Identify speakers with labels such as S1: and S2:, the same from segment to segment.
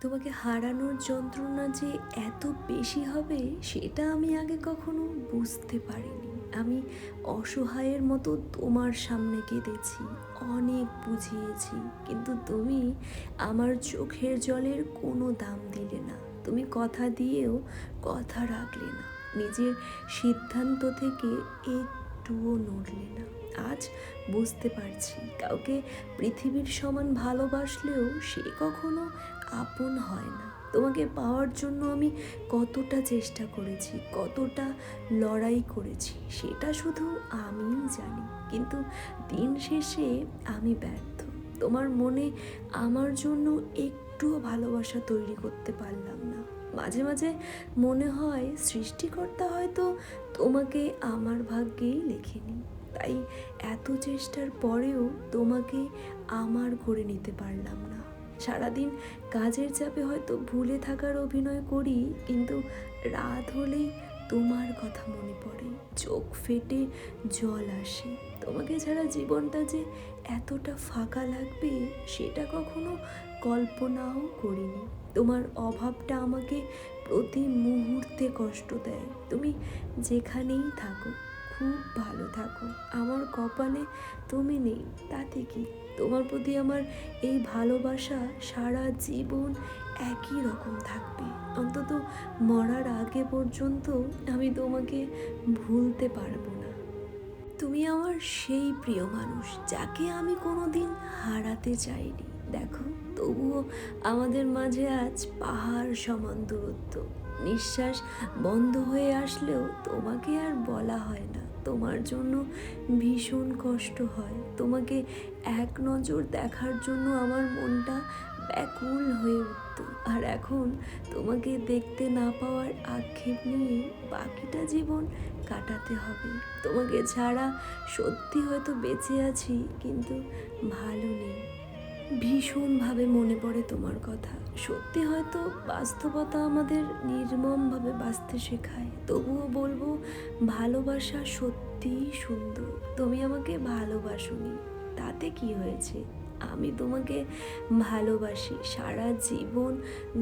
S1: তোমাকে হারানোর যন্ত্রণা যে এত বেশি হবে সেটা আমি আগে কখনো বুঝতে পারিনি। আমি অসহায়ের মতো তোমার সামনে কেঁদেছি, অনেক বুঝিয়েছি, কিন্তু তুমি আমার চোখের জলের কোনো দাম দিলে না। তুমি কথা দিয়েও কথা রাখলে না, নিজের সিদ্ধান্ত থেকে একটুও নড়লে না। আজ বুঝতে পারছি, কাউকে পৃথিবীর সমান ভালোবাসলেও সে কখনো আপন হয় না। তোমাকে পাওয়ার জন্য আমি কতটা চেষ্টা করেছি, কতটা লড়াই করেছি, সেটা শুধু আমিই জানি। কিন্তু দিন শেষে আমি ব্যর্থ। তোমার মনে আমার জন্য একটুও ভালোবাসা তৈরি করতে পারলাম না। মাঝে মাঝে মনে হয় সৃষ্টিকর্তা হয়তো তোমাকে আমার ভাগ্যেই লেখেনি, তাই এত চেষ্টার পরেও তোমাকে আমার করে নিতে পারলাম না। সারাদিন কাজের চাপে হয়তো ভুলে থাকার অভিনয় করি, কিন্তু রাত হলেই তোমার কথা মনে পড়ে, চোখ ফেটে জল আসে। তোমাকে ছাড়া জীবনটা যে এতটা ফাঁকা লাগবে সেটা কখনো কল্পনাও করিনি। তোমার অভাবটা আমাকে প্রতি মুহূর্তে কষ্ট দেয়। তুমি যেখানেই থাকো খুব ভালো থাকো। আমার কপালে তুমি নেই তাতে কি? তোমার প্রতি আমার এই ভালোবাসা সারা জীবন একই রকম থাকবে। অন্তত মরার আগে পর্যন্ত আমি তোমাকে ভুলতে পারবো না। তুমি আমার সেই প্রিয় মানুষ যাকে আমি কোনোদিন হারাতে চাইনি। দেখো, তবুও আমাদের মাঝে আজ পাহাড় সমান দূরত্ব। নিঃশ্বাস বন্ধ হয়ে আসলেও তোমাকে আর বলা হয় না। তোমার জন্য ভীষণ কষ্ট হয়। তোমাকে এক নজর দেখার জন্য আমার মনটা ব্যাকুল হয়ে উঠত। আর এখন তোমাকে দেখতে না পাওয়ার আক্ষেপ নিয়ে বাকিটা জীবন কাটাতে হবে। তোমাকে ছাড়া সত্যি হয়তো বেঁচে আছি, কিন্তু ভালো নেই। ভীষণভাবে মনে পড়ে তোমার কথা। সত্যি হয়তো বাস্তবতা আমাদের নির্মমভাবে বাঁচতে শেখায়। তবুও বলবো, ভালোবাসা সত্যিই সুন্দর। তুমি আমাকে ভালোবাসোনি, তাতে কি হয়েছে? আমি তোমাকে ভালোবাসি, সারা জীবন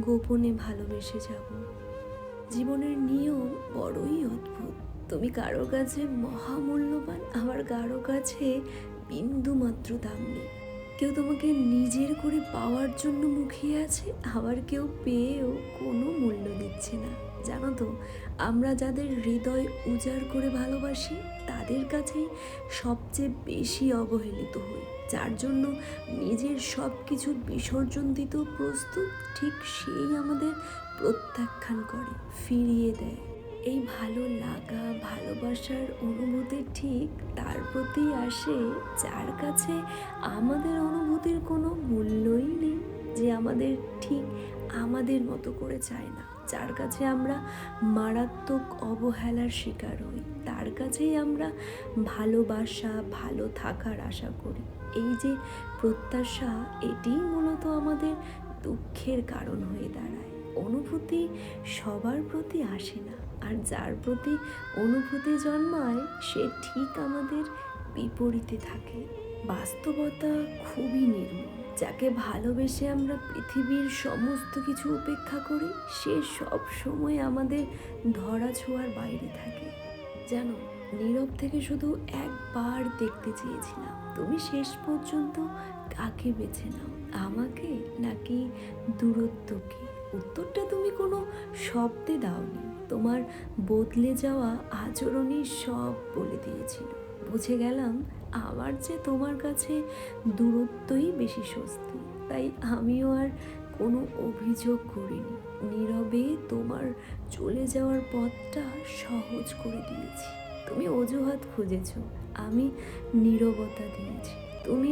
S1: গোপনে ভালোবেসে যাব। জীবনের নিয়ম বড়ই অদ্ভুত। তুমি কারো কাছে মহামূল্যবান, আবার কারো কাছে বিন্দু মাত্র দাম নেই। কেউ তোমাকে নিজের করে পাওয়ার জন্য মুখিয়ে আছে, আবার কেউ পেয়েও কোনো মূল্য দিচ্ছে না। জানো তো, আমরা যাদের হৃদয় উজাড় করে ভালোবাসি তাদের কাছেই সবচেয়ে বেশি অবহেলিত হই। যার জন্য নিজের সব কিছু বিসর্জন দিতেও প্রস্তুত, ঠিক সেই আমাদের প্রত্যাখ্যান করে, ফিরিয়ে দেয়। এই ভালো লাগা, ভালোবাসার অনুভূতি ঠিক তার প্রতি আসে যার কাছে আমাদের অনুভূতির কোনো মূল্যই নেই, যে আমাদের ঠিক আমাদের মতো করে চায় না, যার কাছে আমরা মারাত্মক অবহেলার শিকার হই, তার কাছেই আমরা ভালোবাসা, ভালো থাকার আশা করি। এই যে প্রত্যাশা, এটিই মূলত আমাদের দুঃখের কারণ হয়ে দাঁড়ায়। অনুভূতি সবার প্রতি আসে না, আর যার প্রতি অনুভূতি জন্মায় সে ঠিক আমাদের বিপরীতে থাকে। বাস্তবতা খুবই নির্মম। যাকে ভালোবেসে আমরা পৃথিবীর সমস্ত কিছু উপেক্ষা করি, সে সব সময় আমাদের ধরা ছোঁয়ার বাইরে থাকে। জানো, নীরব থেকে শুধু একবার দেখতে চেয়েছিলাম তুমি শেষ পর্যন্ত কাকে বেছে নাও, আমাকে নাকি দূরত্বকে। উত্তরটা তুমি কোনো শব্দে দাওনি, তোমার বদলে যাওয়া আচরণই সব বলে দিয়েছিল। বুঝে গেলাম আমার যে তোমার কাছে দূরত্বই বেশি স্বস্তি। তাই আমিও আর কোনো অভিযোগ করিনি, নীরবে তোমার চলে যাওয়ার পথটা সহজ করে দিয়েছি। তুমি অজুহাত খুঁজেছ, আমি নীরবতা দিয়েছি। তুমি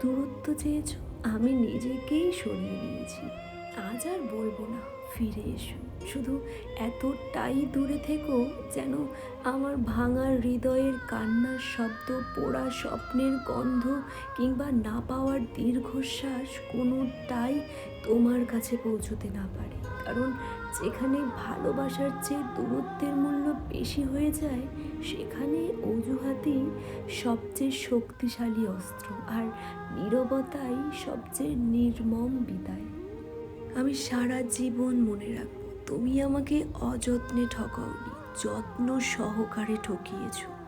S1: দূরত্ব চেয়েছ, আমি নিজেকেই সরিয়ে নিয়েছি। আজ আর বলবো না ফিরে এসো, শুধু এতটাই দূরে থেকো যেন আমার ভাঙা হৃদয়ের কান্নার শব্দ, পোড়া স্বপ্নের গন্ধ কিংবা না পাওয়ার দীর্ঘশ্বাস কোনোটাই তোমার কাছে পৌঁছতে না পারে। কারণ যেখানে ভালোবাসার চেয়ে দূরত্বের মূল্য বেশি হয়ে যায়, সেখানে অজুহাতই সবচেয়ে শক্তিশালী অস্ত্র, আর নীরবতাই সবচেয়ে নির্মম বিদায়। আমি সারা জীবন মনে রাখবো তুমি আমাকে অযত্নে ঠকাওনি, যত্ন সহকারে ঠকিয়েছো।